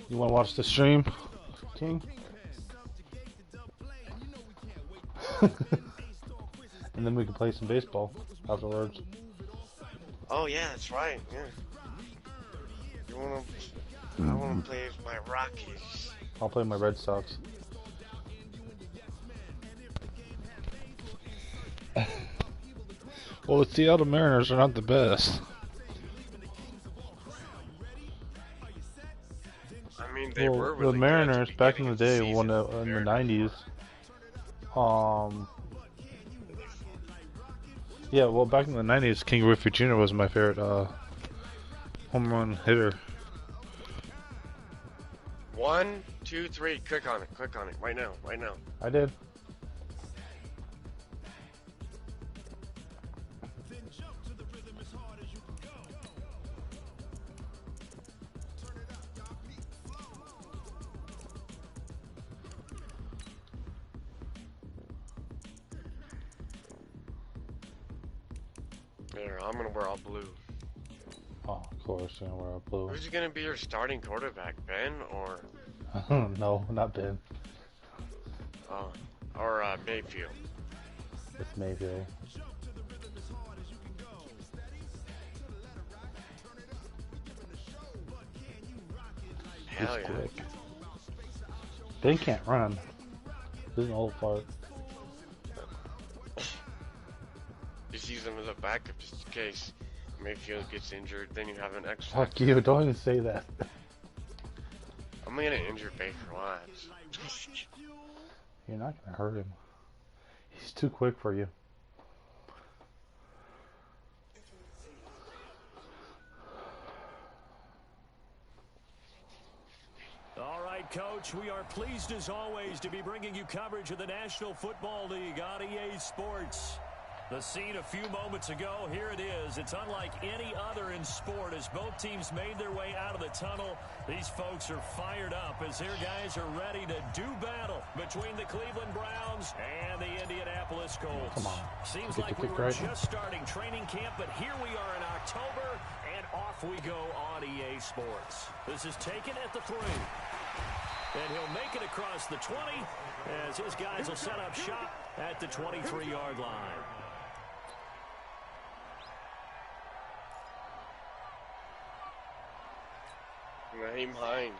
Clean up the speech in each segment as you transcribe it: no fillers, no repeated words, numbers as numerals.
You want to watch the stream, King? And then we can play some baseball afterwards. Oh yeah, that's right. Yeah. You wanna? I wanna play with my Rockies. I'll play my Red Sox. Well, the Seattle Mariners are not the best. I mean, they were really the Mariners good back in the day, season, in the '90s. Yeah, well, back in the '90s, King Griffey Jr. was my favorite home run hitter. 1, 2, 3. Click on it. Click on it right now. Right now. I did. There, I'm gonna wear all blue. Oh, of course, you know, we're all blue. Who's gonna be your starting quarterback, Ben or? No, not Ben. Or Mayfield. It's Mayfield. Hell He's yeah. quick. Ben can't run. He's an old fart. Just use him as a backup just in case Mayfield gets injured. Then you have an extra. Fuck you! Don't even say that. I'm gonna injure Baker Watts. You're not gonna hurt him. He's too quick for you. All right, Coach, we are pleased as always to be bringing you coverage of the National Football League on EA Sports. The scene a few moments ago, here it is. It's unlike any other in sport as both teams made their way out of the tunnel. These folks are fired up as their guys are ready to do battle between the Cleveland Browns and the Indianapolis Colts. Come on. Seems like we were just starting training camp, but here we are in October, and off we go on EA Sports. This is taken at the 3. And he'll make it across the 20 as his guys will set up shop at the 23-yard line. Naheem Hines.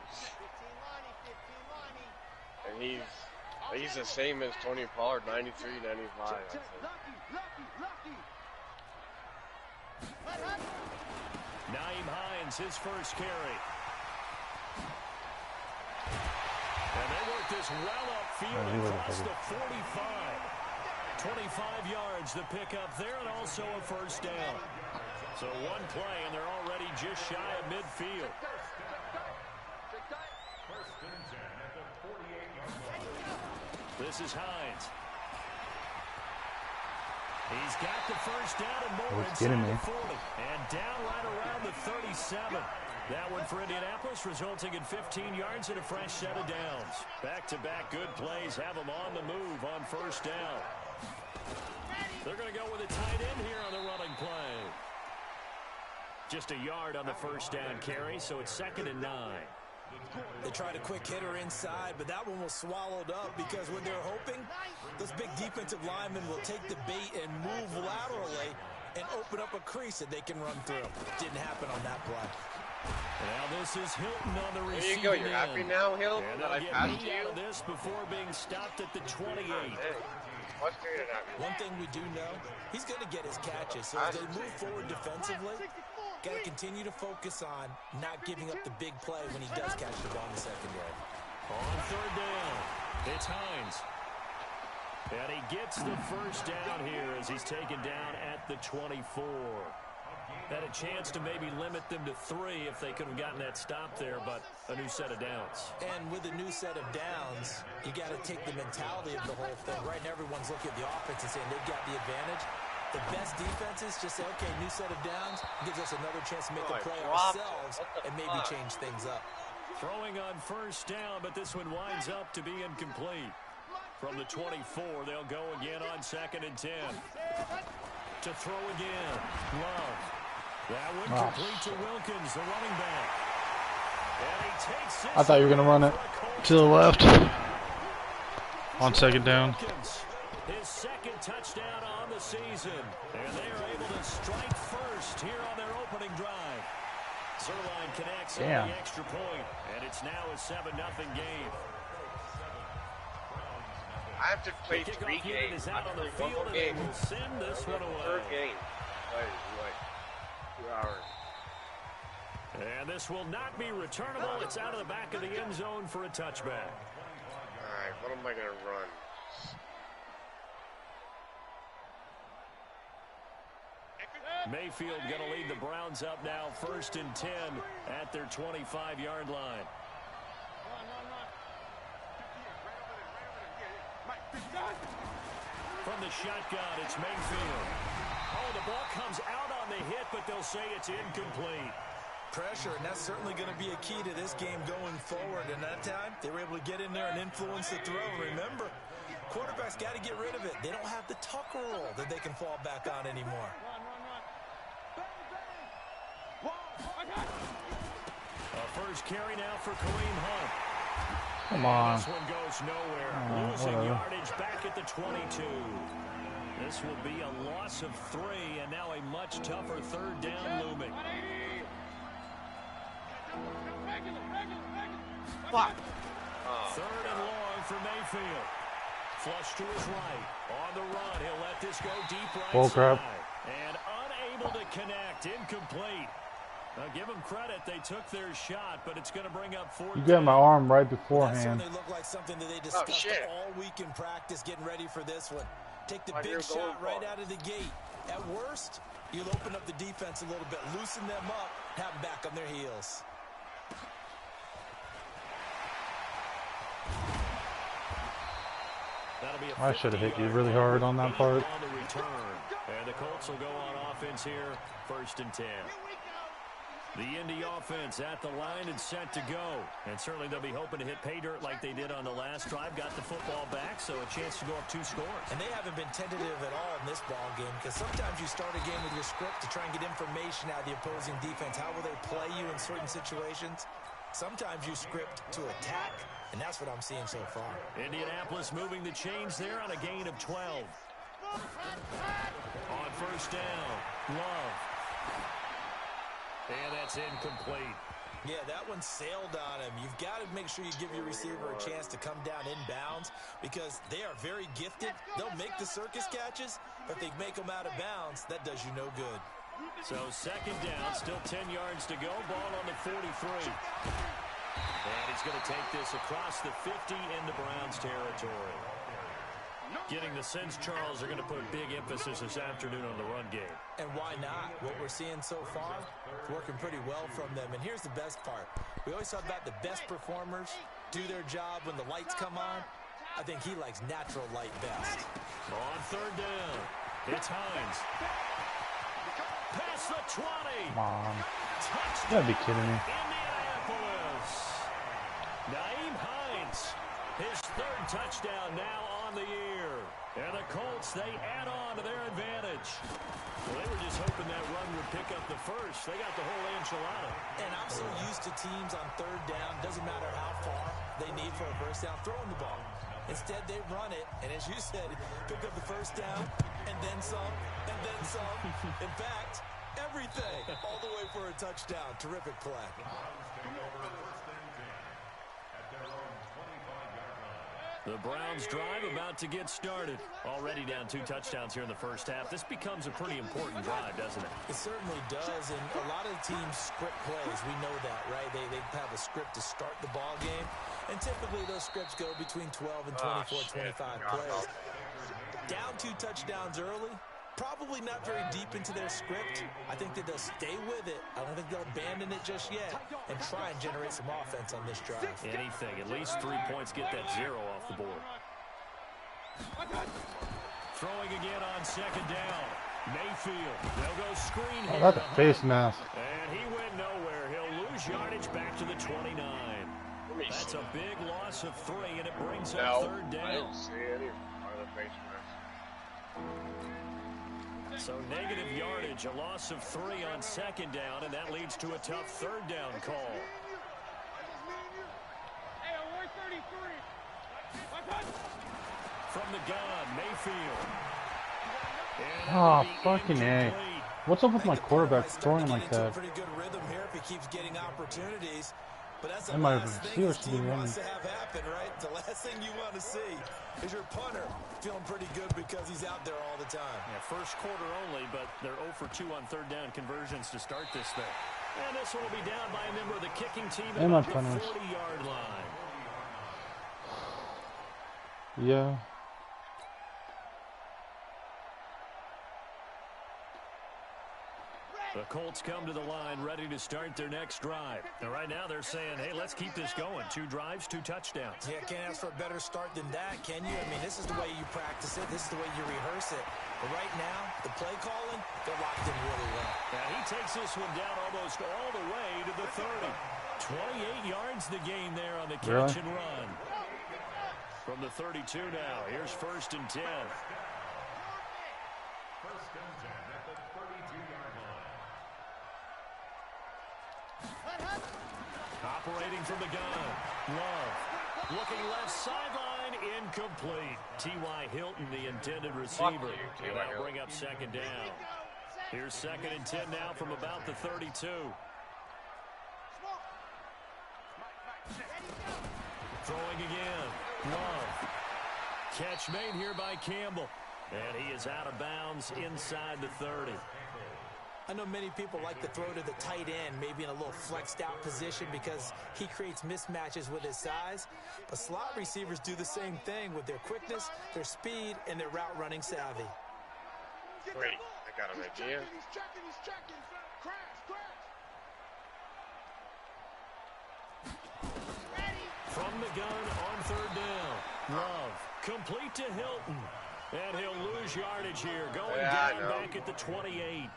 And he's the same as Tony Pollard, 93, 95. Naheem Hines, his first carry. And they work this well upfield across the 45. 25 yards to pick up there and also a first down. So one play and they're already just shy of midfield. This is Hines. He's got the first down and more inside the 40. And down right around the 37. That one for Indianapolis, resulting in 15 yards and a fresh set of downs. Back-to-back good plays have them on the move on first down. They're going to go with a tight end here on the running play. Just a yard on the first down carry, so it's 2nd and 9. They tried a quick hitter inside, but that one was swallowed up because when they're hoping, those big defensive linemen will take the bait and move laterally and open up a crease that they can run through. Didn't happen on that play. Now this is Hilton on the receiving There you go. You're happy now, Hilton, and that I passed you? out of this before being stopped at the 28. One thing we do know, he's going to get his catches. So as they move forward defensively, got to continue to focus on not giving up the big play when he does catch the ball in the secondary. On third down, it's Hines. And he gets the first down here as he's taken down at the 24. Had a chance to maybe limit them to 3 if they could have gotten that stop there, but a new set of downs. And with a new set of downs, you got to take the mentality of the whole thing. Right now, everyone's looking at the offense and saying they've got the advantage. The best defenses just say, okay, new set of downs, gives us another chance to make a play ourselves and maybe change things up. Throwing on first down, but this one winds up to be incomplete. From the 24, they'll go again on 2nd and 10. To throw again, Love. That one complete to Wilkins, the running back. I thought you were going to run it to the left on second down. His second touchdown on the season. And they are able to strike first here on their opening drive. Zerline connects on the extra point, and it's now a 7-0 game. I have to play 3 games. Out on the field, and they will send this one away. Third game. Like 2 hours. And this will not be returnable. It's out of the back of the end zone for a touchback. All right, what am I going to run? Mayfield going to lead the Browns up now, 1st and 10 at their 25-yard line. From the shotgun, it's Mayfield. Oh, the ball comes out on the hit, but they'll say it's incomplete. Pressure, and that's certainly going to be a key to this game going forward. And that time, they were able to get in there and influence the throw. Remember, quarterbacks got to get rid of it. They don't have the Tucker roll that they can fall back on anymore. A first carry now for Kareem Hunt. Come on. This one goes nowhere. Losing yardage back at the 22. This will be a loss of 3, and now a much tougher 3rd down looming. What? 3rd and long for Mayfield. Flush to his right. On the run, he'll let this go deep right Bull crap. side. And unable to connect. Incomplete. Now, give them credit. They took their shot, but it's going to bring up 4. You got my arm right That beforehand. certainly looked like something that they discussed all week in practice, getting ready for this one. Take the big shot right out of the gate. At worst, you'll open up the defense a little bit, loosen them up, have them back on their heels. I should have hit you really hard on that part. On the return. And the Colts will go on offense here, 1st and 10. The Indy offense at the line and set to go. And certainly they'll be hoping to hit pay dirt like they did on the last drive. Got the football back, so a chance to go up 2 scores. And they haven't been tentative at all in this ball game, because sometimes you start a game with your script to try and get information out of the opposing defense. How will they play you in certain situations? Sometimes you script to attack, and that's what I'm seeing so far. Indianapolis moving the chains there on a gain of 12. On 1st down, Love. And that's incomplete. Yeah, that one sailed on him. You've got to make sure you give your receiver a chance to come down inbounds, because they are very gifted. They'll make the circus catches, but if they make them out of bounds, that does you no good. So 2nd down, still 10 yards to go. Ball on the 43. And he's going to take this across the 50 into Browns territory. Getting the sense Charles are going to put big emphasis this afternoon on the run game. And why not? What we're seeing so far, working pretty well from them. And here's the best part. We always talk about the best performers do their job when the lights come on. I think he likes natural light best. On 3rd down, it's Hines. Past the 20. Come on. Touchdown. You gotta be kidding me. Indianapolis. Nyheim Hines. His 3rd touchdown now on the year. And the Colts, they add on to their advantage. Well, they were just hoping that run would pick up the first. They got the whole enchilada. And I'm so used to teams on 3rd down, doesn't matter how far they need for a first down, throwing the ball. Instead, they run it, and as you said, pick up the first down, and then some, and then some. In fact, everything, all the way for a touchdown. Terrific play. The Browns drive about to get started. Already down 2 touchdowns here in the first half. This becomes a pretty important drive, doesn't it? It certainly does, and a lot of teams script plays. We know that, right? They have a script to start the ball game, and typically those scripts go between 12 and 24, 25 plays. Down 2 touchdowns early, probably not very deep into their script. I think that they'll stay with it. I don't think they'll abandon it just yet and try and generate some offense on this drive. Anything. At least 3 points, get that 0 off the board. Throwing again on 2nd down. Mayfield. They'll go screen here. That's a face mask. And he went nowhere. He'll lose yardage back to the 29. That's a big loss of 3, and it brings up 3rd down. I didn't see any of the face mask. So negative yardage, a loss of 3 on 2nd down, and that leads to a tough 3rd down call. Mayfield. Oh, fucking A. What's up with my quarterback throwing like that? Pretty good rhythm here if he keeps getting opportunities. But that's the And my last thing receivers his should be team running. wants to have happen, right? The last thing you want to see is your punter feeling pretty good because he's out there all the time. Yeah, first quarter only, but they're 0 for 2 on third down conversions to start this thing. And this one will be down by a member of the kicking team at And my the punters. 40-yard line. Yeah. The Colts come to the line ready to start their next drive. And right now they're saying, hey, let's keep this going. 2 drives, 2 touchdowns. Yeah, can't ask for a better start than that, can you? I mean, this is the way you practice it. This is the way you rehearse it. But right now, the play calling, they're locked in really well. Now he takes this one down almost all the way to the 30. 28 yards the gain there on the catch and run. From the 32 now, here's 1st and 10. Operating from the gun. Love. Looking left sideline. Incomplete. T.Y. Hilton, the intended receiver. And that'll bring up 2nd down. Here's 2nd and 10 now from about the 32. Throwing again. Love. Catch made here by Campbell. And he is out of bounds inside the 30. I know many people like to throw to the tight end, maybe in a little flexed out position because he creates mismatches with his size. But slot receivers do the same thing with their quickness, their speed, and their route running savvy. Wait, I got an idea. From the gun on 3rd down. Love. Complete to Hilton. And he'll lose yardage here. Going down back at the 28.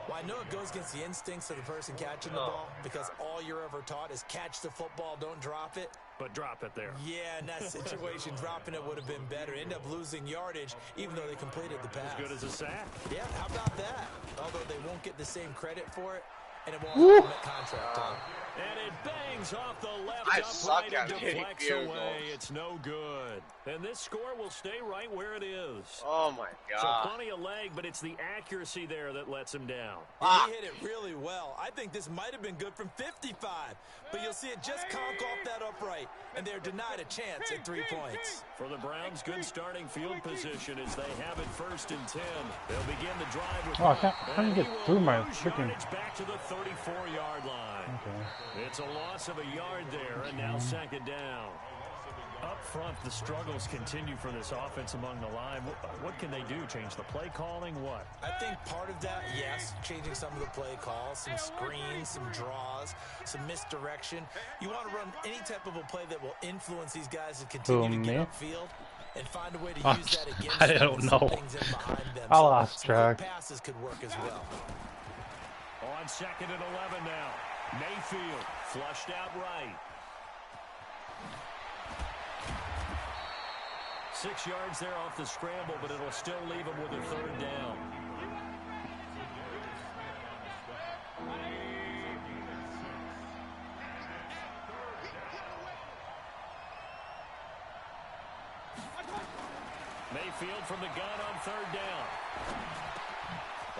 Well, I know it goes against the instincts of the person catching the ball because all you're ever taught is catch the football, don't drop it. But drop it there. Yeah, in that situation, dropping it would have been better. End up losing yardage even though they completed the pass. As good as a sack. Yeah, how about that? Although they won't get the same credit for it, and it won't have a contract on. And it bangs off the left I upright suck at and hitting deflects field away. goals. It's no good. And this score will stay right where it is. Oh my So God. plenty of leg, but it's the accuracy there that lets him down. He hit it really well. I think this might have been good from 55, but you'll see it just conk off that upright, and they're denied a chance at 3 points. For the Browns, good starting field position as they have it 1st and 10. They'll begin the drive with Oh, I can't get through my freaking. back to the 34-yard line. Okay. It's a loss of a yard there, and now 2nd down. Up front, the struggles continue for this offense among the line. What can they do? Change the play calling? What? I think part of that, yes, changing some of the play calls, some screens, some draws, some misdirection. You want to run any type of a play that will influence these guys and continue to get upfield and find a way to use that against I them don't and know. set things in behind them. I So lost some track. quick passes could work as well. On 2nd and 11 now. Mayfield flushed out right. 6 yards there off the scramble, but it'll still leave him with a 3rd down. Mayfield from the gun on 3rd down.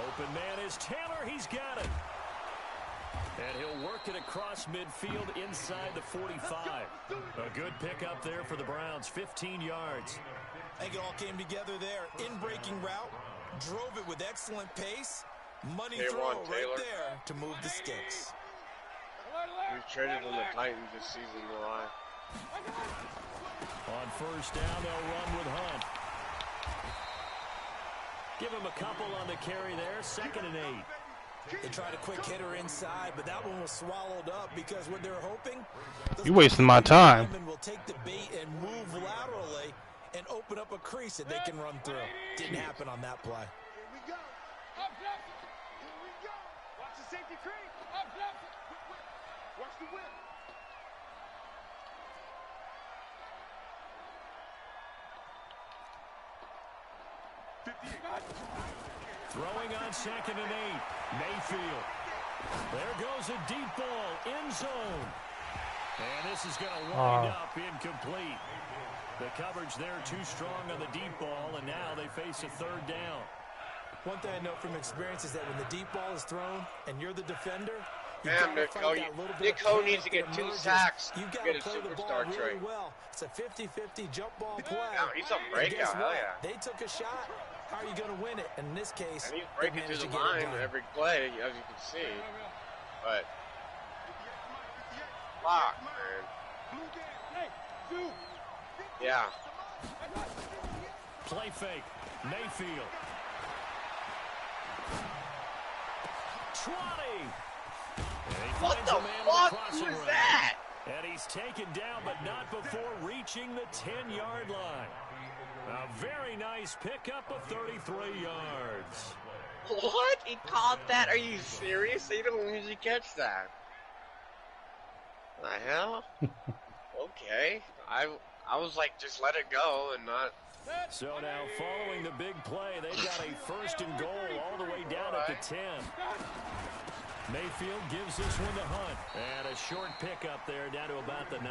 Open man is Taylor. He's got it. And he'll work it across midfield inside the 45. A good pickup there for the Browns, 15 yards. I think it all came together there. In-breaking route, drove it with excellent pace. Money They throw want right Taylor. there to move the sticks. We traded in the Titans this season, July. On 1st down, they'll run with Hunt. Give him a couple on the carry there, 2nd and 8. They tried a quick hitter inside, but that one was swallowed up because what they're hoping... You wasting my time. will take the bait and move laterally and open up a crease that they can run through. Didn't happen on that play. Here we go. Up left. Here we go. Watch the safety creep. Up left. Watch the whip. Throwing on 2nd and 8. Mayfield. There goes a deep ball. End zone. And this is going to wind up incomplete. The coverage there too strong on the deep ball, and now they face a third down. One thing I know from experience is that when the deep ball is thrown and you're the defender, Damn, Nick Ho, needs to get 2 sacks to get a superstar trait. Well. It's a 50-50 jump ball play. Yeah, he's a breakout, hell yeah. They took a shot. How are you going to win it? And in this case, and he's breaking through the line every play, as you can see. But, fuck, man. Yeah. Play fake. Mayfield. 20. What the fuck? Who is that? And he's taken down, but not before reaching the 10-yard line. A very nice pickup of 33 yards. What? He caught that? Are you serious? They don't usually catch that. The hell? Okay. I was like, just let it go and not. So now, following the big play, they've got a 1st and goal all the way down at the 10. Mayfield gives this one to Hunt. And a short pickup there down to about the 9.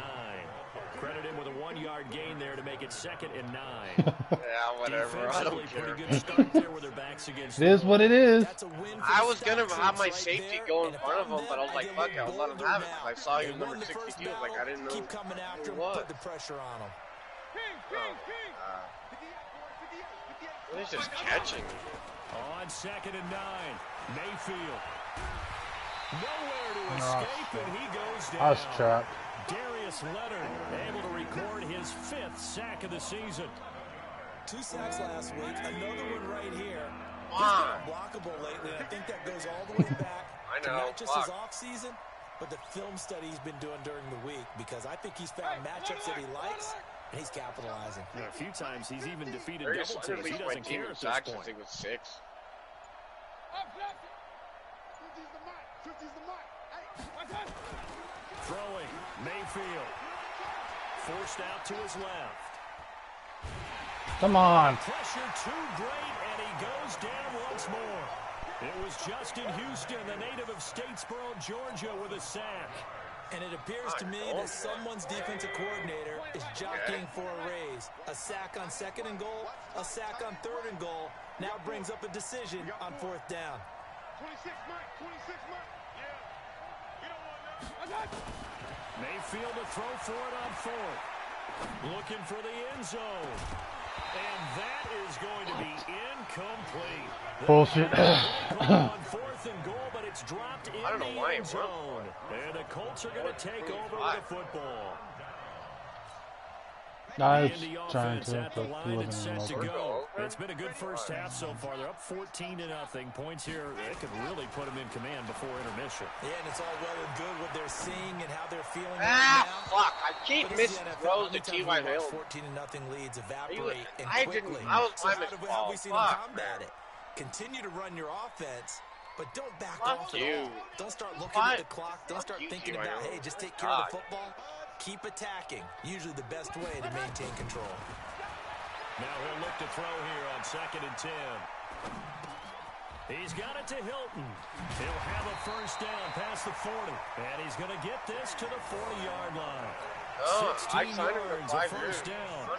Credit him with a 1-yard gain there to make it 2nd and 9. Yeah, whatever. I don't care. Pretty good start there with their backs against it is what it is. I was going to have my safety go in front of him, but I was like, fuck it, I'll let him have it. I saw he was number 62. I was like, I didn't know Keep coming after him, put the pressure on him. He's just catching. On 2nd and 9, Mayfield. Nowhere to escape, and he goes down. I was trapped. Darius Leonard able to record his 5th sack of the season. 2 sacks last week, another one right here. He's been unblockable lately, and I think that goes all the way back to not just his off-season, but the film study he's been doing during the week, because I think he's found matchups that he likes, and he's capitalizing. Yeah, a few times he's even defeated double teams. He doesn't care at this point. I think it was 6. Throwing, Mayfield. Forced out to his left. Come on. Pressure too great, and he goes down once more. It was Justin Houston, the native of Statesboro, Georgia, with a sack. And it appears to me that someone's defensive coordinator is jockeying for a raise. A sack on 2nd and goal, a sack on 3rd and goal, now brings up a decision on 4th down. 26 Mike, 26 Mike. Mayfield to throw for it on 4th. Looking for the end zone. And that is going to be incomplete. Bullshit. On 4th and goal, but it's dropped in the end zone. And the Colts are going to take over with the football. I was trying At the line and set to go. It's been a good first half so far. They're up 14-0. Points here, they could really put them in command before intermission. Yeah, and it's all well and good what they're seeing and how they're feeling right now. Fuck, I keep missing throws to T.Y. Hill. 14-0 leads evaporate and quickly. I was so how we see them combat it? Continue to run your offense, but don't back off at all. Don't start looking at the clock. Don't start thinking about, hey, just take care of the football. Keep attacking. Usually the best way to maintain control. Now he'll look to throw here on 2nd and 10. He's got it to Hilton. He'll have a 1st down past the 40. And he's going to get this to the 40-yard line. 16 yards, a 1st down.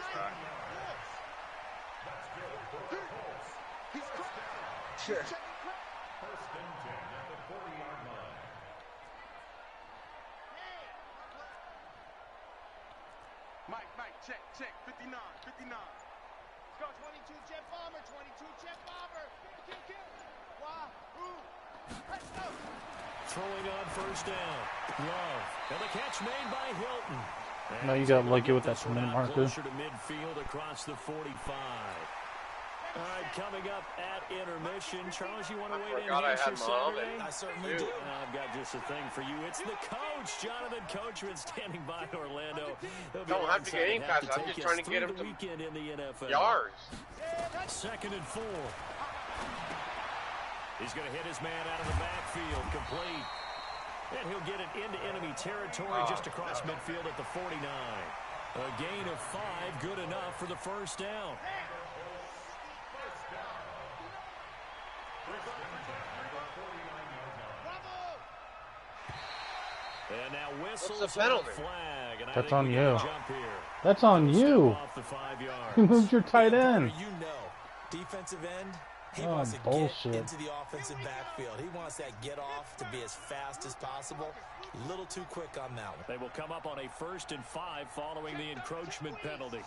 Sure. Mike, check, 59. Go 22, Jet Bomber, 22, Jet Bomber. Kill. Wahoo. Let's go. Throwing on 1st down. Love. And the catch made by Hilton. No, you got lucky with that minute marker. Closer to midfield across the 45. All right, coming up at intermission. Charles, you want to weigh in here for Saturday? I certainly do. I've got just a thing for you. It's the coach, Jonathan Coachman, standing by Orlando. Don't have to get any passes. I'm just trying to get him the weekend in the NFL. Yards. 2nd and 4. He's going to hit his man out of the backfield, complete. And he'll get it into enemy territory just across midfield at the 49. A gain of 5, good enough for the 1st down. And now whistles What's the penalty? Flag. flag, and I That's think on we got a you. jump here. That's on Step you. off the 5 yards. You moved your tight end. You know, defensive end, he Oh, wants to bullshit. get into the offensive backfield. He wants that get off to be as fast as possible. A little too quick on that one. They will come up on a 1st and 5 following the encroachment penalty.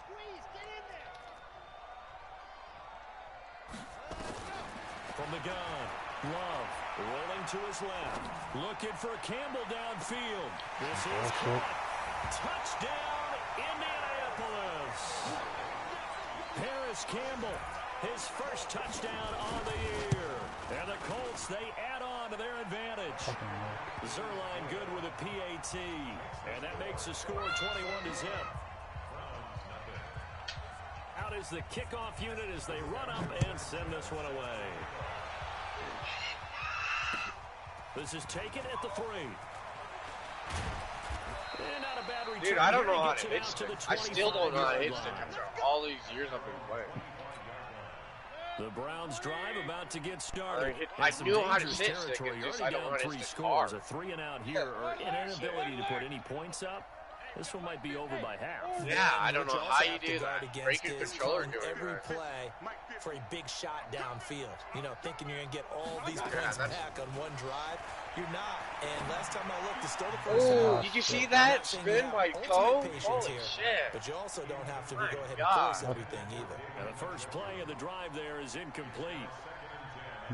From the gun, Love rolling to his left, looking for Campbell downfield. This is caught. Touchdown, Indianapolis. Paris Campbell, his first touchdown on the year. And the Colts, they add on to their advantage. Zerline good with a PAT. And that makes the score 21-0. Out is the kickoff unit as they run up and send this one away. This is taken at the 3. And not a bad return. Dude, I don't Here know he how gets to it hit out to the stick. I still don't know how to hit 25-yard stick line. after all these years I've been playing. The Browns drive about to get started. I In some knew how to dangerous hit stick, territory. it's You're just already I don't down want to 3 hit stick scores. hard. A 3 and out here, or an inability to put any points up. This one might be over by half. Yeah, I don't know What you how also you have to do guard that. against Breaking is controller calling doing every it. play for a big shot downfield. You know, thinking you're going to get all these Yeah, points that's- back on one drive. You're not. And last time I looked, it's still the first Oh, half. did you see I'm not that saying spin you have by ultimate Cole? patience Holy here, shit. But you also don't have to My go ahead God. and force everything either. And the first play of the drive there is incomplete.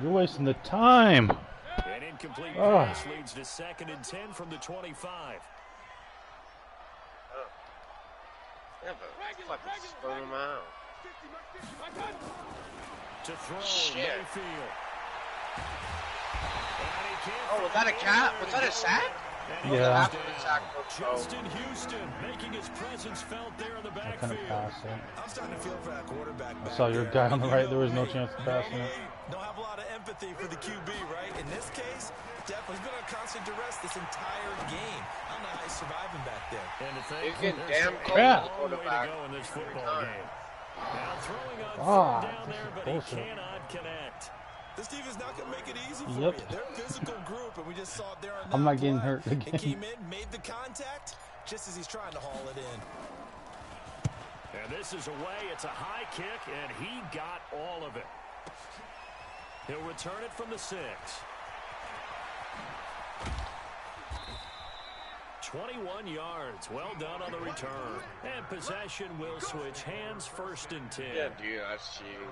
You're wasting the time. An incomplete Oh. pass leads to 2nd and 10 from the 25. Yeah, but fucking spun him out. To throw, Shit. Mayfield. And he can't Oh, was that a find cap? anywhere Was to that a go. sack? And he Yeah. goes After the down. sack was Justin Houston making his presence felt there in the I couldn't backfield. pass it. I'm starting to feel for that quarterback. I saw your guy on the right. There was no chance to pass Hey, him. don't have a lot of empathy for the QB, right? In this case, definitely been on constant duress this entire game. I don't know how he's surviving back there. And to think, He's getting there's damn still close Crap. a long way to quarterback. go in this football game. Now throwing on Ah, third down this there, is but bullshit. he cannot connect. This team is not going to make it easy for Yep. you. They're a physical group, and we just saw it there on I'm that not getting play. hurt again. He came in, made the contact, just as he's trying to haul it in. And this is away. It's a high kick, and he got all of it. He'll return it from the 6. 21 yards. Well done on the return. And possession will switch hands, 1st and 10. Yeah, dude, that's cheating.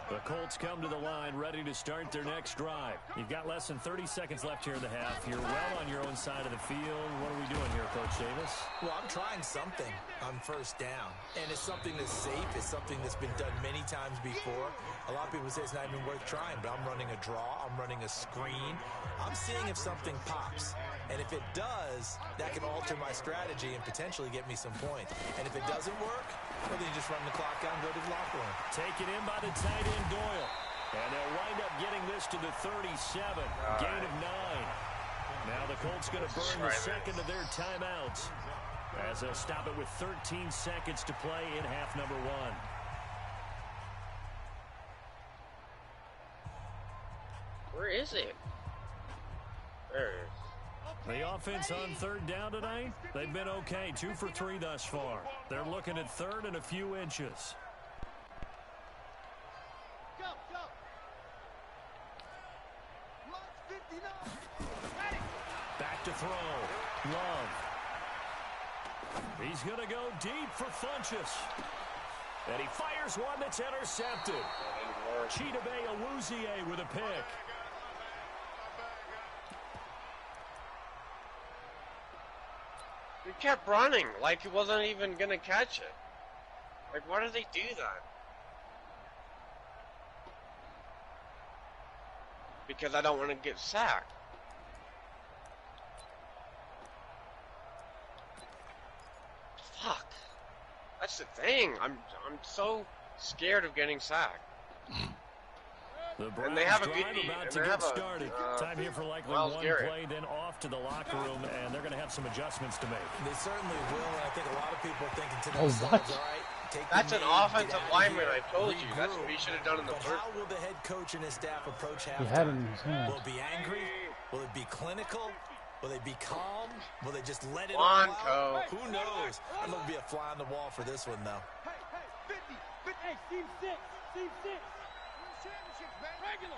The Colts come to the line ready to start their next drive. You've got less than 30 seconds left here in the half. You're well on your own side of the field. What are we doing here, Coach Davis? Well, I'm trying something on 1st down, and it's something that's safe. It's something that's been done many times before. A lot of people say it's not even worth trying, but I'm running a draw. I'm running a screen. I'm seeing if something pops, and if it does, that can alter my strategy and potentially get me some points. And if it doesn't work, well, then you just run the clock out and go to the locker room. Taken in by the tight end, Doyle. And they'll wind up getting this to the 37. Gain of 9. Now the Colts going to burn the second of their timeouts, as they'll stop it with 13 seconds to play in half number 1. Where is it? There it is. The offense on 3rd down tonight, they've been okay. 2 for 3 thus far. They're looking at 3rd and a few inches. Go, go. Launch 59. Ready. Back to throw. Love. He's going to go deep for Funchess. And he fires one that's intercepted. Chidobe Awuzie with a pick. He kept running like he wasn't even gonna catch it. Like, why do they do that? Because I don't want to get sacked. Fuck. That's the thing. I'm so scared of getting sacked. The And they have a Browns good drive lead, about and to they get have a, started. Time here for likely Myles one Garrett. play, then off to the locker room, and they're going to have some adjustments to make. They certainly will, and I think a lot of people are thinking to Oh, themselves, what? all right, take That's the an knee, offensive get out of lineman, here, I told you. That's regroup. what he should have done in the But first. how will the head coach and his staff approach He had it halftime? in his hand. Will it be angry? Will it be clinical? Will they be calm? Will they just let it Come on, all out? Who knows? I'm going to be a fly on the wall for this one, though. Hey, 50. Hey, Team 6. Team 6. Championships, man. Regular.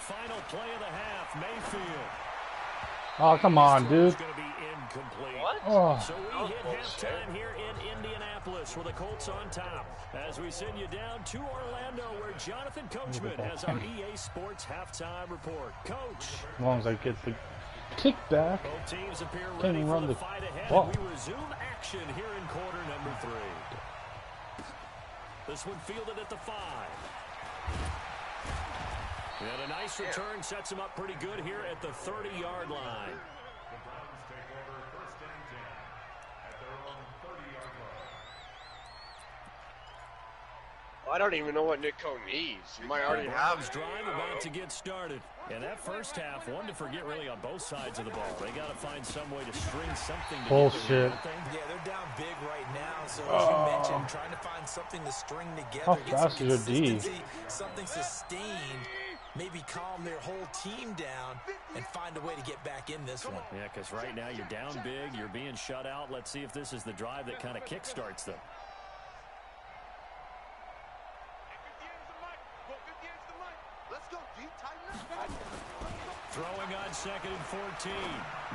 Final play of the half, Mayfield. Oh, come on, dude. Going to be incomplete. What? Oh. So we hit halftime here in Indianapolis with the Colts on top. As we send you down to Orlando, where Jonathan Coachman has our EA Sports halftime report. Coach. As long as I get the kickback. Both teams appear Can't ready even for run the the fight ahead. ball. And we resume action here in quarter number 3. This one fielded at the 5. And a nice return sets him up pretty good here at the 30-yard line. I don't even know what Nick Cohn needs. He might already have it. Drive about to get started. And that first half, one to forget really on both sides of the ball. They got to find some way to string something together. Bullshit. Yeah, they're down big right now. So as you mentioned, trying to find something to string together. How get fast some is your D? consistency, something sustained. Maybe calm their whole team down and find a way to get back in this one. Yeah, because right now you're down big. You're being shut out. Let's see if this is the drive that kind of kickstarts them. Let's go, D. Tighten up. Throwing on 2nd and 14.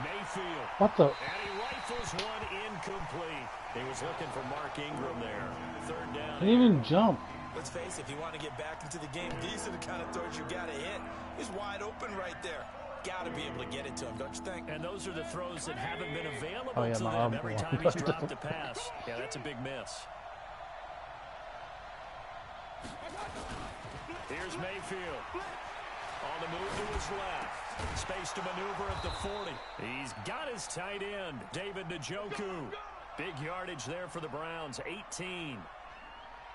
Mayfield. What the? And he rifles one incomplete. He was looking for Mark Ingram there. 3rd down. Didn't even jump. Let's face it, if you want to get back into the game, these are the kind of throws you got to hit. He's wide open right there. Got to be able to get it to him, don't you think? And those are the throws that haven't been available Oh, yeah, to my them arm every went. time he's dropped a pass. Yeah, that's a big miss. Here's Mayfield. On the move to his left. Space to maneuver at the 40. He's got his tight end, David Njoku. Big yardage there for the Browns, 18.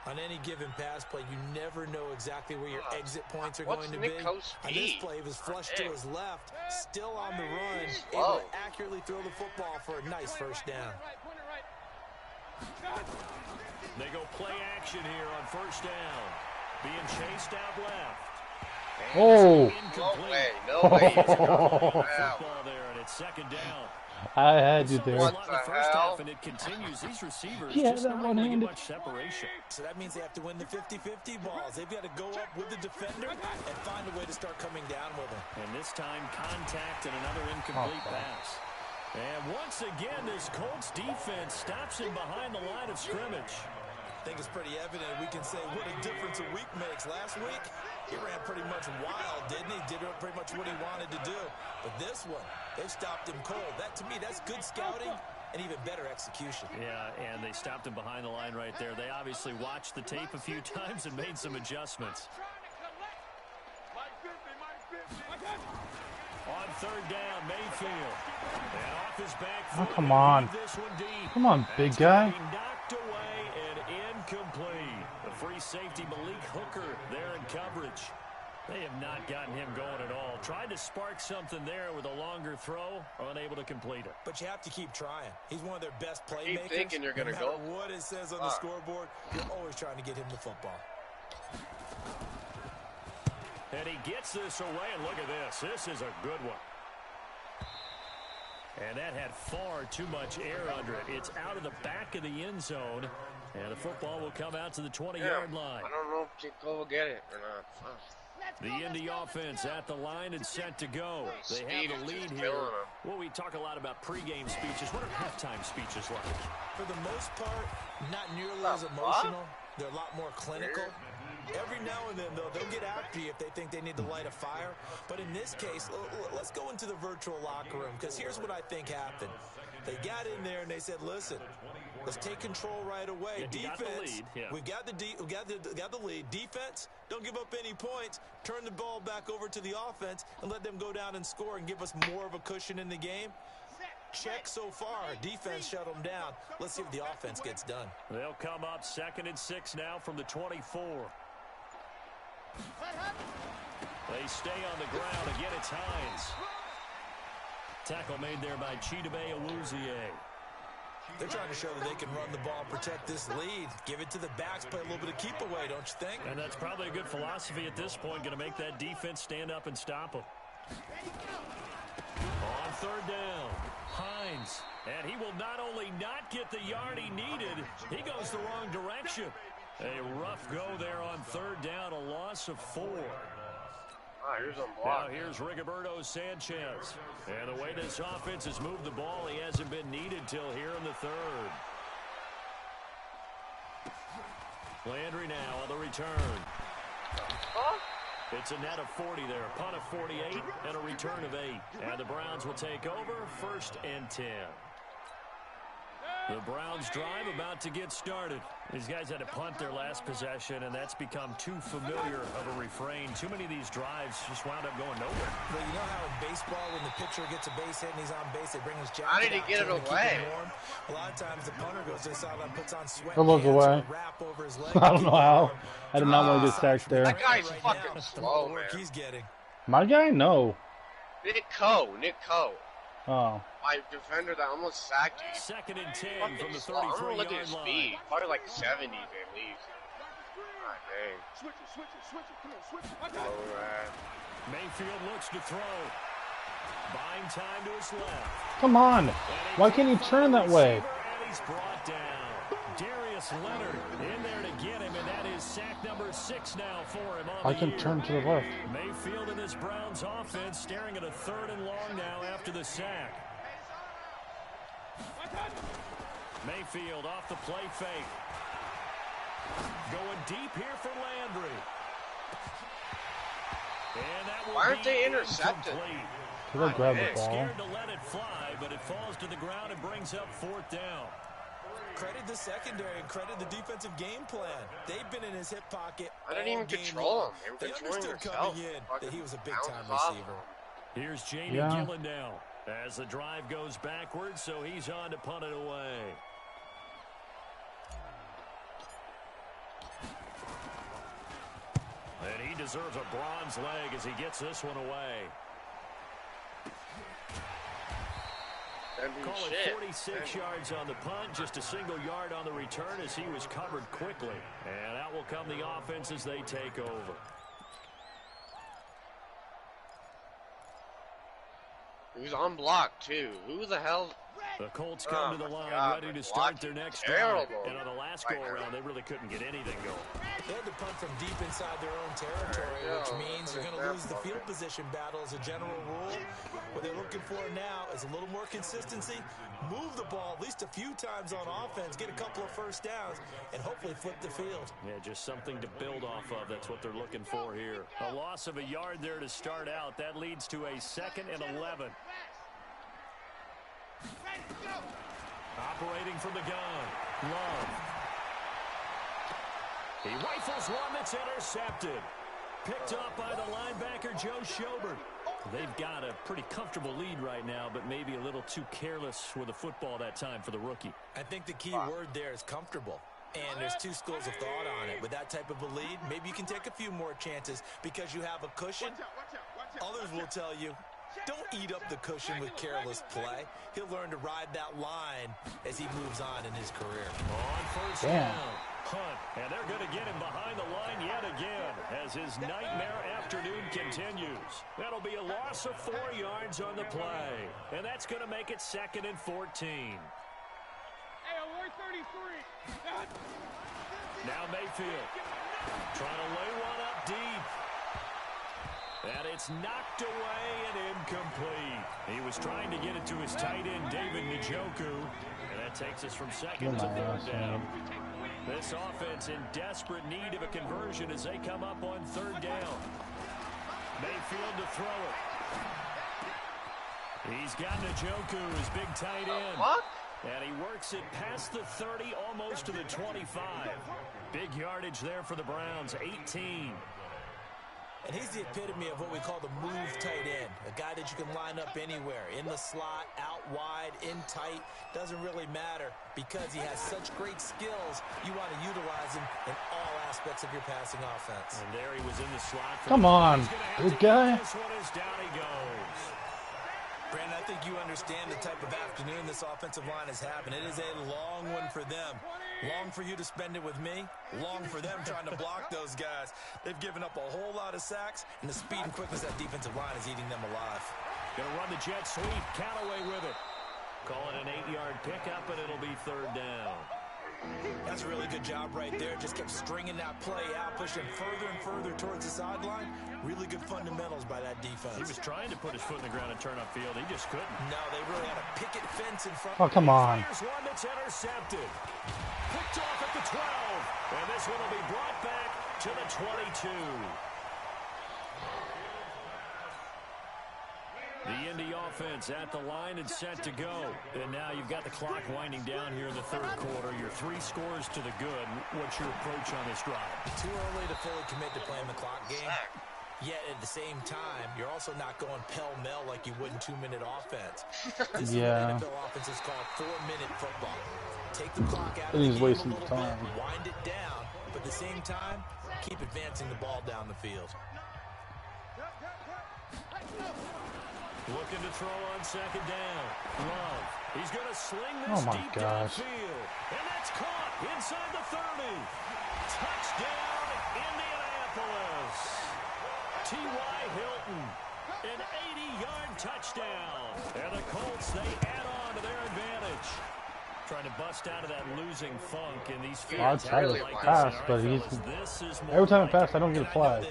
On any given pass play, you never know exactly where your exit points are What's going to Nick be. Coh's On this speed? play, he was flushed to his left, still on the run, Whoa. able to accurately throw the football for a nice first down. They go play action here on 1st down. Being chased out left. And Oh. incomplete. No way. Football there, and it's 2nd down. I had you there. What In the the first hell? half, and it continues. These receivers Yeah, just that not able to get one-handed. much separation. So that means they have to win the 50-50 balls. They've got to go up with the defender and find a way to start coming down with him. And this time, contact and another incomplete pass. And once again, this Colts defense stops him behind the line of scrimmage. I think it's pretty evident we can say what a difference a week makes. Last week, he ran pretty much wild, didn't he? Did pretty much what he wanted to do. But this one, they stopped him cold. That, to me, that's good scouting and even better execution. Yeah, and they stopped him behind the line right there. They obviously watched the tape a few times and made some adjustments. On 3rd down, Mayfield. And off his back Oh, foot, come on. lead this one deep. Come on, big That's guy. gonna be knocked away and incomplete. The free safety Malik Hooker there in coverage. They have not gotten him going at all. Tried to spark something there with a longer throw, unable to complete it. But you have to keep trying. He's one of their best playmakers. Keep thinking you're gonna no matter go. what it says on the scoreboard, you're always trying to get him the football. And he gets this away, and look at this. This is a good one. And that had far too much air under it. It's out of the back of the end zone, and the football will come out to the 20-yard line. I don't know if Chico will get it or not. Fuck. The Indy offense at the line and set to go. They have the lead here. Well, we talk a lot about pregame speeches. What are halftime speeches like? For the most part, not nearly as emotional. They're a lot more clinical. Every now and then, though, they'll get after you if they think they need to light a fire. But in this case, let's go into the virtual locker room, because here's what I think happened. They got in there and they said, listen, let's take control right away. Yeah, Defense, we've got the lead. Defense, don't give up any points. Turn the ball back over to the offense and let them go down and score and give us more of a cushion in the game. Check so far. Defense shut them down. Let's see if the offense gets done. They'll come up 2nd and 6 now from the 24. They stay on the ground. Again, it's Hines. Tackle made there by Chidobe Awuzie. They're trying to show that they can run the ball, protect this lead, give it to the backs, play a little bit of keep away, don't you think? And that's probably a good philosophy at this point, going to make that defense stand up and stop them. On third down, Hines. And he will not only not get the yard he needed, he goes the wrong direction. A rough go there on third down, a loss of 4. Here's a Now block. here's Rigoberto Sanchez. And the way this offense has moved the ball, he hasn't been needed till here in the third. Landry now on the return. Huh? It's a net of 40 there, a punt of 48, and a return of 8. And the Browns will take over, 1st and 10. The Browns drive about to get started. These guys had to punt their last possession, and that's become too familiar of a refrain. Too many of these drives just wound up going nowhere. But you know how in baseball, when the pitcher gets a base hit and he's on base, they bring his jacket How did he out get to it him to keep away? him warm. A lot of times the punter goes to the sideline, puts on sweat It was away. wrap over his leg. I don't know how. I did not want to get sacked there. That guy's Right fucking now, slow, the work man. he's getting. My guy? No. Nick Coe. Oh. My defender that almost sacked you. 2nd and 10 Fucking from the slow. I'm gonna look at 33-yard his line. speed. Probably like 70s at least. God dang. Switch it. Come on, switch it. Slow rat. Mayfield looks to throw. Buying time to his left. Come on. Why can't he turn that way? And he's brought down. Darius Leonard in there to get him, and that is sack number 6 now for him on I the can year. turn to the left. Mayfield and this Browns offense staring at a 3rd and long now after the sack. Mayfield off the play fake. Going deep here for Landry. And that will Why aren't be they intercepted? incomplete. Could I grab the Hey, ball? Scared to let it fly, but it falls to the ground and brings up 4th down. Credit the secondary and credit the defensive game plan. They've been in his hip pocket. I didn't all even game control long. him. They were They controlling understood themselves. coming in that he was a big-time Bounces off receiver. them. Here's Jamie Yeah. Gillen now as the drive goes backwards, so he's on to punt it away. And he deserves a bronze leg as he gets this one away. Call it Shit. 46 yards on the punt, just a single yard on the return as he was covered quickly. And out will come the offense as they take over. He was on block, too. Who the hell? The Colts come to the line God, ready to my start their blocking's next drive. terrible And on the last right go-around, now. they really couldn't get anything going. They had to punt from deep inside their own territory, which means you're going to lose the field position battle as a general rule. What they're looking for now is a little more consistency, move the ball at least a few times on offense, get a couple of first downs, and hopefully flip the field. Yeah, just something to build off of. That's what they're looking for here. A loss of a yard there to start out. That leads to a 2nd and 11. Operating from the gun, Love. He rifles one that's intercepted. Picked up by the linebacker, Joe Schobert. They've got a pretty comfortable lead right now, but maybe a little too careless with the football that time for the rookie. I think the key word there is comfortable. And there's two schools of thought on it. With that type of a lead, maybe you can take a few more chances because you have a cushion. Others will tell you, don't eat up the cushion with careless play. He'll learn to ride that line as he moves on in his career. On 1st Damn. down, Hunt. And they're going to get him behind the line yet again as his nightmare afternoon continues. That'll be a loss of 4 yards on the play. And that's going to make it 2nd and 14. Hey, we're 33. Now Mayfield trying to lay one up deep. And it's knocked away and incomplete. He was trying to get it to his tight end, David Njoku. And that takes us from 2nd to 3rd down. This offense in desperate need of a conversion as they come up on 3rd down. Mayfield to throw it. He's got Njoku, his big tight end. What? And he works it past the 30, almost to the 25. Big yardage there for the Browns, 18. And he's the epitome of what we call the move tight end. A guy that you can line up anywhere. In the slot, out wide, in tight. Doesn't really matter because he has such great skills. You want to utilize him in all aspects of your passing offense. And there he was in the slot. Come on, good guy. This one is down he goes. Brandon, I think you understand the type of afternoon this offensive line is having. It is a long one for them. Long for you to spend it with me. Long for them trying to block those guys. They've given up a whole lot of sacks, and the speed and quickness of that defensive line is eating them alive. Going to run the jet sweep. Callaway with it. Call it an 8-yard pickup, and it'll be 3rd down. That's a really good job right there. Just kept stringing that play out, pushing further and further towards the sideline. Really good fundamentals by that defense. He was trying to put his foot in the ground and turn upfield. He just couldn't. No, they really had a picket fence in front. Oh, come on. Here's one that's intercepted. Picked off at the 12. And this one will be brought back to the 22. The Indy offense at the line and set to go. And now you've got the clock winding down here in the 3rd quarter. Your 3 scores to the good. What's your approach on this drive? Too early to fully commit to playing the clock game. Yet at the same time, you're also not going pell-mell like you would in 2-minute offense. This is what NFL offense is called 4-minute football. Take the clock out of the game a little bit, wind it down, but at the same time, keep advancing the ball down the field. Looking to throw on 2nd down. Love. He's going to sling this deep downfield. And that's caught inside the 30. Touchdown, Indianapolis. T.Y. Hilton. An 80-yard touchdown. And the Colts, they add on to their advantage. Trying to bust out of that losing funk in these fields. I'd try to pass, but he's every time I pass, I don't get a flag.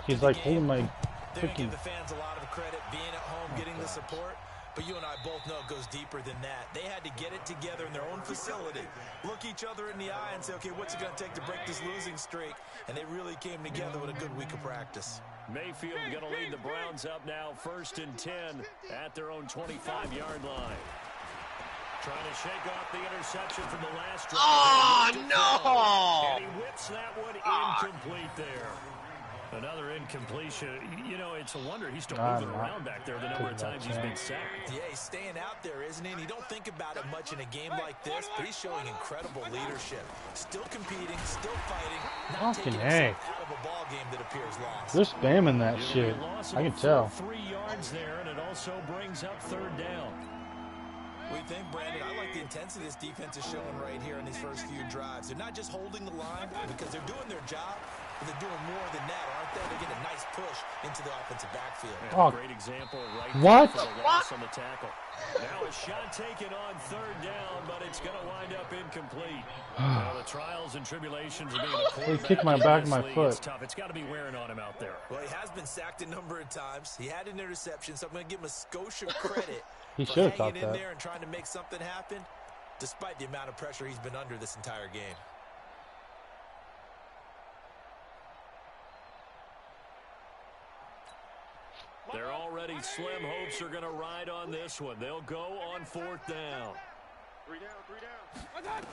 He's like holding my freaking. Give the fans a lot of credit being at home, getting the support. But you and I both know it goes deeper than that. They had to get it together in their own facility, look each other in the eye and say, okay, what's it going to take to break this losing streak? And they really came together with a good week of practice. Mayfield going to lead the Browns up now, 1st and 10 at their own 25-yard line. Trying to shake off the interception from the last drive. Oh, no! And he whips that one incomplete there. Another incompletion. You know, it's a wonder he's still moving around back there the number of times he's been sacked. Yeah, he's staying out there, isn't he? And you don't think about it much in a game like this, but he's showing incredible leadership. Still competing, still fighting, not taking himself out of a ball game that appears lost. They're spamming that shit. I can tell. 3 yards there, and it also brings up 3rd down. We think, Brandon, I like the intensity this defense is showing right here in these first few drives. They're not just holding the line because they're doing their job, but they're doing more than that, aren't they? They get a nice push into the offensive backfield. Oh, great example right what? For the loss on the tackle. Now a shot taken on 3rd down, but it's going to wind up incomplete. Well, the trials and tribulations of being a quarterback. He kicked my back of my foot. It's tough. It's got to be wearing on him out there. Well, he has been sacked a number of times. He had an interception, so I'm going to give him a Scotia credit. He should have thought hanging in that. there and trying to make something happen, despite the amount of pressure he's been under this entire game. They're already slim hopes are going to ride on this one. They'll go on 4th down. 3 down.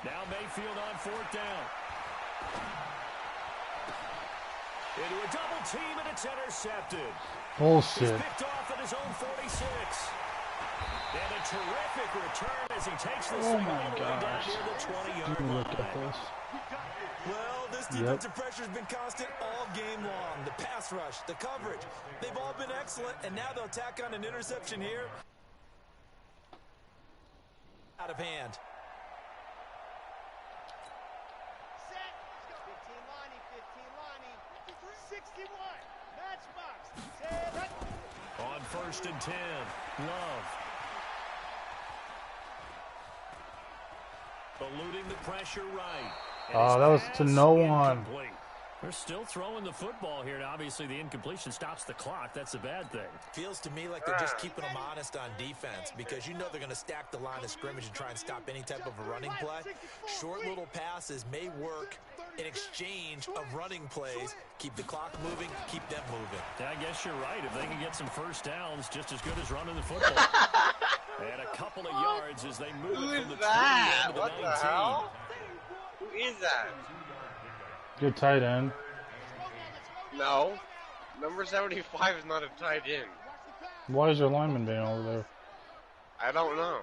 Now Mayfield on 4th down. Into a double team, and it's intercepted. Bullshit. He's picked off at his own 46. And a terrific return as he takes this thing all the way down near the 20-yard line. Look at this. Well, this defensive pressure has been constant all game long. The pass rush, the coverage, they've all been excellent, and now they'll tack on an interception here. Out of hand. Set. 15 Lonnie, 15 Lonnie. 61. Matchbox. Set. On 1st and 10, Love. Eluding the pressure right. Oh, that was to no one. They're still throwing the football here. Now, obviously, the incompletion stops the clock. That's a bad thing. Feels to me like they're just keeping them honest on defense because you know they're going to stack the line of scrimmage and try and stop any type of a running play. Short little passes may work in exchange of running plays. Keep the clock moving, keep them moving. Yeah, I guess you're right. If they can get some 1st downs, just as good as running the football. And a couple of yards as they move it from the 20 to the 19. What the hell? Who is that? Good tight end. No. Number 75 is not a tight end. Why is your lineman being over there? I don't know.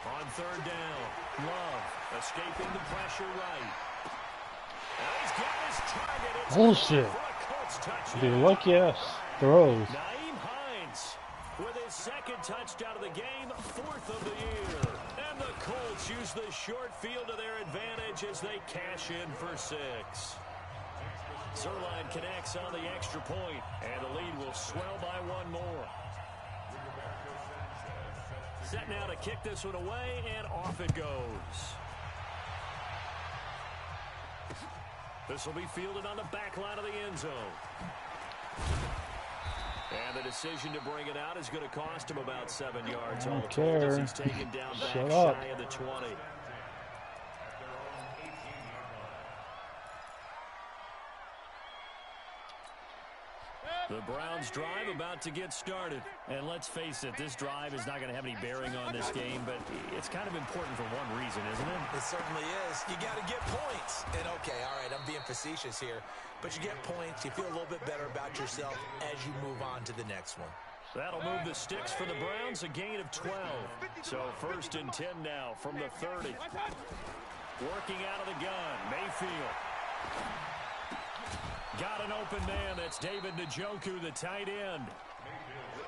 On 3rd down, Love escaping the pressure right. Now he's got his target. Bullshit. Dude, lucky ass throws. Nyheim Hines with his His second touchdown of the game, 4th of the year. And the Colts use the short field to their advantage as they cash in for 6. Zuerlein connects on the extra point, and the lead will swell by 1 more. Set now to kick this one away, and off it goes. This will be fielded on the back line of the end zone. And the decision to bring it out is going to cost him about 7 yards. I don't care. He's taken down back Shut up. shy of the 20. The Browns drive about to get started. And let's face it, this drive is not going to have any bearing on this game, but it's kind of important for one reason, isn't it? It certainly is. You got to get points. And okay, all right, I'm being facetious here, but you get points, you feel a little bit better about yourself as you move on to the next one. That'll move the sticks for the Browns, a gain of 12. So 1st and 10 now from the 30. Working out of the gun, Mayfield. Got an open man. That's David Njoku, the tight end.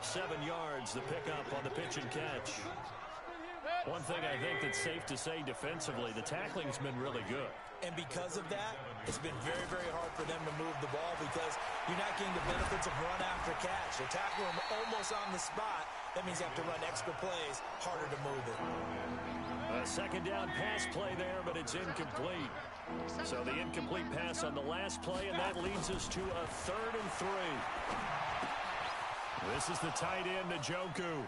7 yards, the pickup on the pitch and catch. One thing I think that's safe to say defensively, the tackling's been really good. And because of that, it's been very, very hard for them to move the ball because you're not getting the benefits of run after catch. They're tackling them almost on the spot. That means you have to run extra plays, harder to move it. A second down pass play there, but it's incomplete. So the incomplete pass on the last play, and that leads us to a 3rd and 3. This is the tight end, Njoku.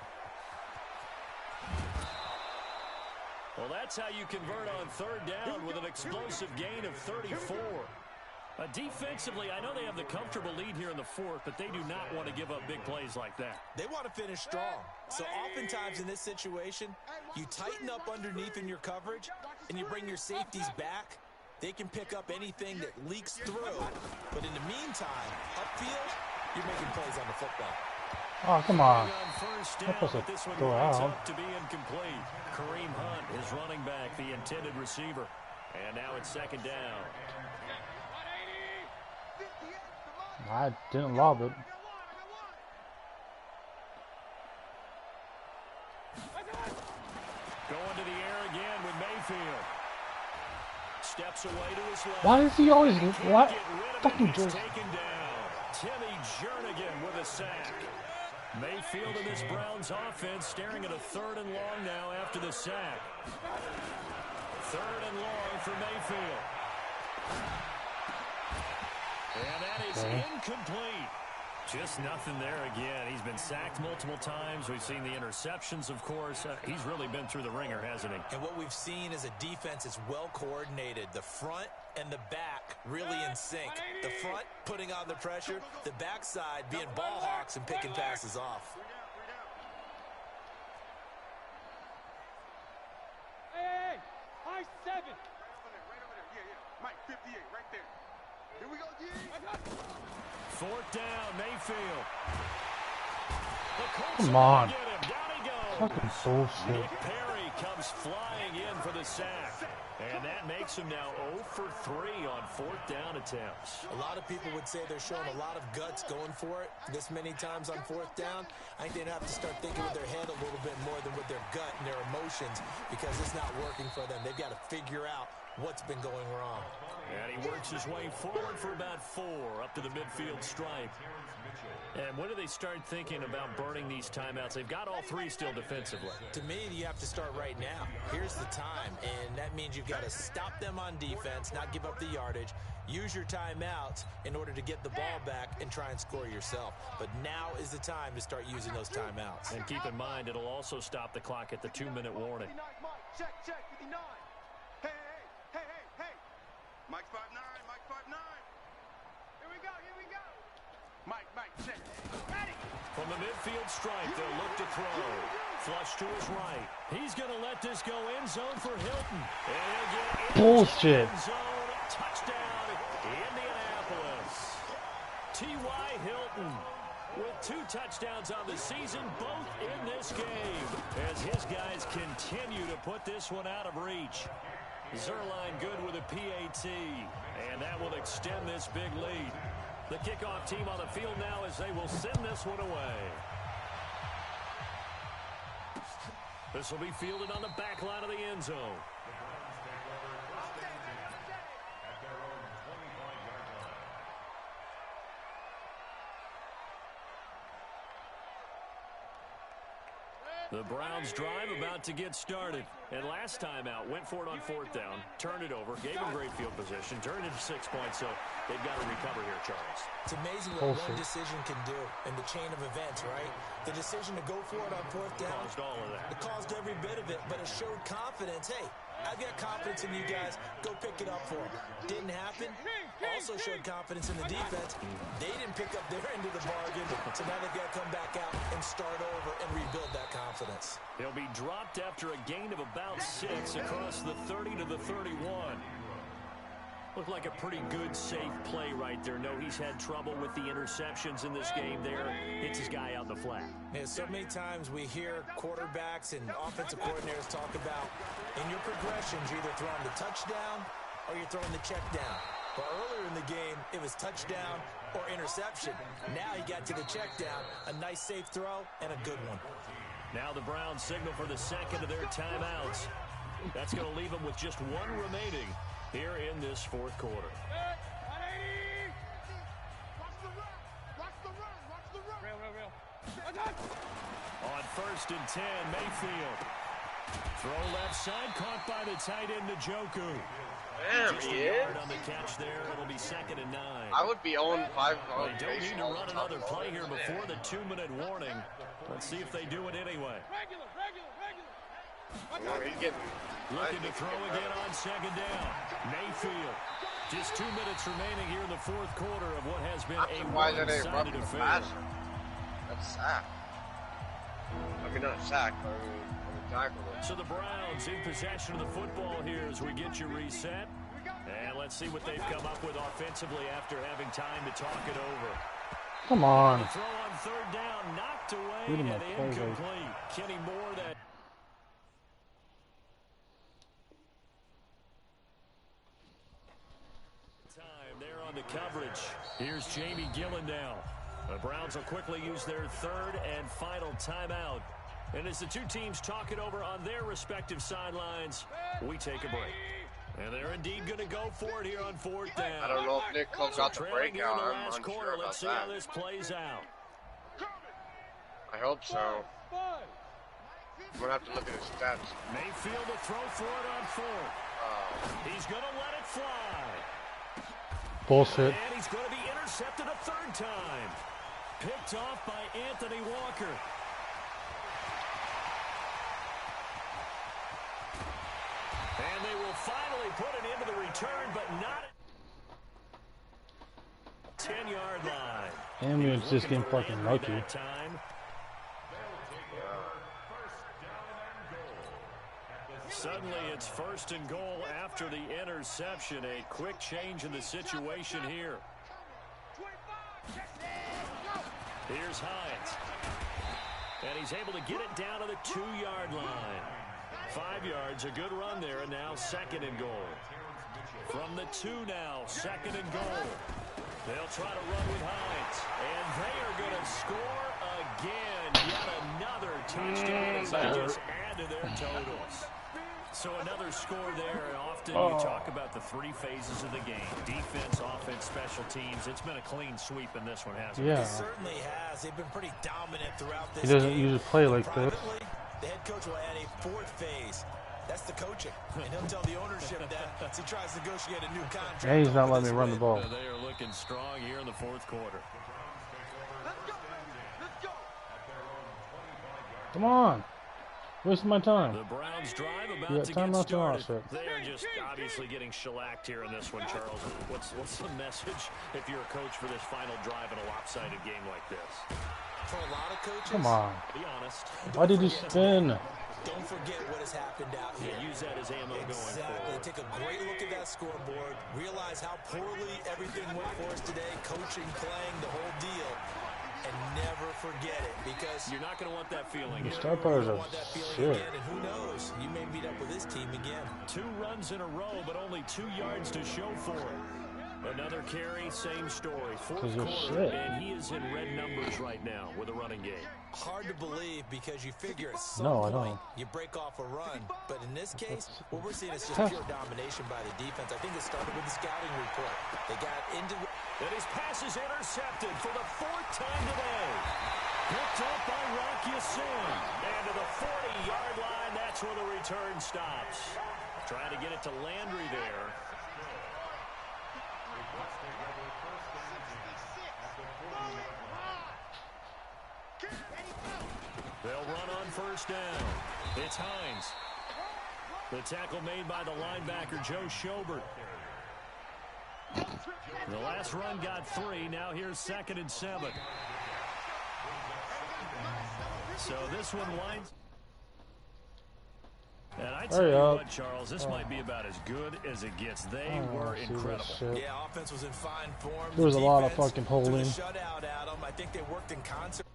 Well, that's how you convert on 3rd down with an explosive gain of 34. Defensively, I know they have the comfortable lead here in the 4th, but they do not want to give up big plays like that. They want to finish strong. So oftentimes in this situation, you tighten up underneath in your coverage, and you bring your safeties back. They can pick up anything that leaks through. But in the meantime, upfield, you're making plays on the football. Oh, come on. That was this one go winds out. up to be incomplete. Kareem Hunt is running back, the intended receiver. And now it's 2nd down. I didn't lob it. Going to the air again with Mayfield. Steps away to his left. Why does he always what? Get rid of Fucking it. He's just taken down. Timmy Jernigan with a sack. Mayfield and this Browns offense staring at a 3rd and long now after the sack. 3rd and long for Mayfield. And that is incomplete. Just nothing there again. He's been sacked multiple times. We've seen the interceptions, of course. He's really been through the ringer, hasn't he? And what we've seen is a defense that's well coordinated. The front and the back really in sync. The front putting on the pressure, the backside being ball hawks and picking passes off. Hey, high 7. Right over there. Yeah. Mike, 58, right there. Here we go, G. 4th down, Mayfield. The Colts Come on. get him. Down he goes. Fucking bullshit. Nick Perry comes flying in for the sack. And that makes him now 0 for 3 on 4th down attempts. A lot of people would say they're showing a lot of guts going for it this many times on 4th down. I think they'd have to start thinking with their head a little bit more than with their gut and their emotions because it's not working for them. They've got to figure out what's been going wrong. And he works his way forward for about 4 up to the midfield stripe. And when do they start thinking about burning these timeouts? They've got all 3 still defensively. To me, you have to start right now. Here's the time, and that means you've got to stop them on defense, not give up the yardage, use your timeouts in order to get the ball back and try and score yourself. But now is the time to start using those timeouts. And keep in mind, it'll also stop the clock at the 2-minute warning. Check, 59. Hey. Mike 5'9", Mike 5'9". Here we go. Mike, check. Ready. From the midfield stripe, they'll look to throw. Flush to his right. He's going to let this go end zone for Hilton. And he'll get Bullshit. end zone. Touchdown, Indianapolis. T.Y. Hilton with 2 touchdowns on the season, both in this game, as his guys continue to put this one out of reach. Zuerlein good with a PAT, and that will extend this big lead. The kickoff team on the field now as they will send this one away. This will be fielded on the back line of the end zone. The Browns drive about to get started. And last time out, went for it on 4th down, turned it over, gave them great field position, turned it into 6 points, so they've got to recover here, Charles. It's amazing what one decision can do in the chain of events, right? The decision to go for it on 4th down. Caused all of that. It caused every bit of it, but it showed confidence. Hey, I've got confidence in you guys. Go pick it up for them. Didn't happen. Also showed confidence in the defense. They didn't pick up their end of the bargain, so now they've got to come back out and start over and rebuild that confidence. He'll be dropped after a gain of about 6 across the 30 to the 31. Looked like a pretty good, safe play right there. No, he's had trouble with the interceptions in this game there. Hits his guy out in the flat. Yeah, so many times we hear quarterbacks and offensive coordinators talk about in your progressions, you're either throwing the touchdown or you're throwing the check down. But earlier in the game, it was touchdown or interception. Now you got to the check down, a nice safe throw, and a good one. Now the Browns signal for the second of their timeouts. That's going to leave them with just 1 remaining here in this 4th quarter. On 1st and 10, Mayfield. Throw left side, caught by the tight end, Njoku. Damn, Just he a yard is. on the catch there. It'll be 2nd and 9. I would be 0-5. They don't need to run another play here before the 2-minute warning. Let's see if they do it anyway. He's getting Looking to throw again on 2nd down. Mayfield. Just 2 minutes remaining here in the 4th quarter of what has been a one-sided affair. That's sack. I mean, not sack, but I mean tackle. So the Browns in possession of the football here as we get you reset. And let's see what they've come up with offensively after having time to talk it over. Come on. The throw on 3rd down, knocked away and incomplete. Kenny Moore, that time there on the coverage. Here's Jamie Gillen now. The Browns will quickly use their 3rd and final timeout. And as the two teams talk it over on their respective sidelines, we take a break. And they're indeed going to go for it here on 4th down. I don't know if Nick Cole got the breakout. I'm unsure about Let's see that. how this plays out. I hope so. I'm going to have to look at his stats. Mayfield will throw for it on 4th. He's going to let it fly. Bullshit. And he's going to be intercepted a 3rd time. Picked off by Anthony Walker. And they will finally put it into the return, but not at 10-yard line. Damn, it's just getting fucking lucky. Suddenly it's 1st and goal after the interception. A quick change in the situation here. Here's Hines. And he's able to get it down to the 2-yard line. 5 yards, a good run there, and now 2nd and goal. From the 2 now, 2nd and goal. They'll try to run with Hines. And they are going to score again. Yet another touchdown as they just add to their totals. So another score there, and often you talk about the 3 phases of the game. Defense, offense, special teams. It's been a clean sweep in this one, hasn't it? It certainly has. They've been pretty dominant throughout this game. He doesn't usually play like this. The head coach will add a 4th phase. That's the coaching. And he'll tell the ownership that as he tries to negotiate a new contract. And he's not letting me run the ball. They are looking strong here in the 4th quarter. Let's go. Let's go. Come on. Wasting my time. The Browns drive about to get started. They are just obviously getting shellacked here in this one, Charles. What's the message if you're a coach for this final drive in a lopsided game like this? For a lot of coaches, Come on. Be honest. Why did you spin? Don't forget what has happened out here. Use that as ammo going forward. Take a great look at that scoreboard. Realize how poorly everything went for us today. Coaching, playing, the whole deal. And never forget it, because you're not going to want that feeling. Star players are shit. Again, and who knows? You may meet up with this team again. 2 runs in a row, but only 2 yards to show for it. Another carry, same story. Fourth Cause you're quarter, shit. and he is in red numbers right now with a running game. Hard to believe because you figure at some No, I point don't. you break off a run. But in this case, what we're seeing is just pure domination by the defense. I think it started with the scouting report. They got into... And his pass is intercepted for the fourth time today. Picked up by Rock Ya-Sin. And to the 40-yard line, that's where the return stops. Trying to get it to Landry there. They'll run on first down. It's Hines. The tackle made by the linebacker, Joe Schobert. The last run got 3. Now here's 2nd and 7. So this one winds. And I tell you what, Charles, this might be about as good as it gets. They were incredible. Yeah, offense was in fine form. There was a lot of fucking holding. Shutout, Adam. I think they worked in concert.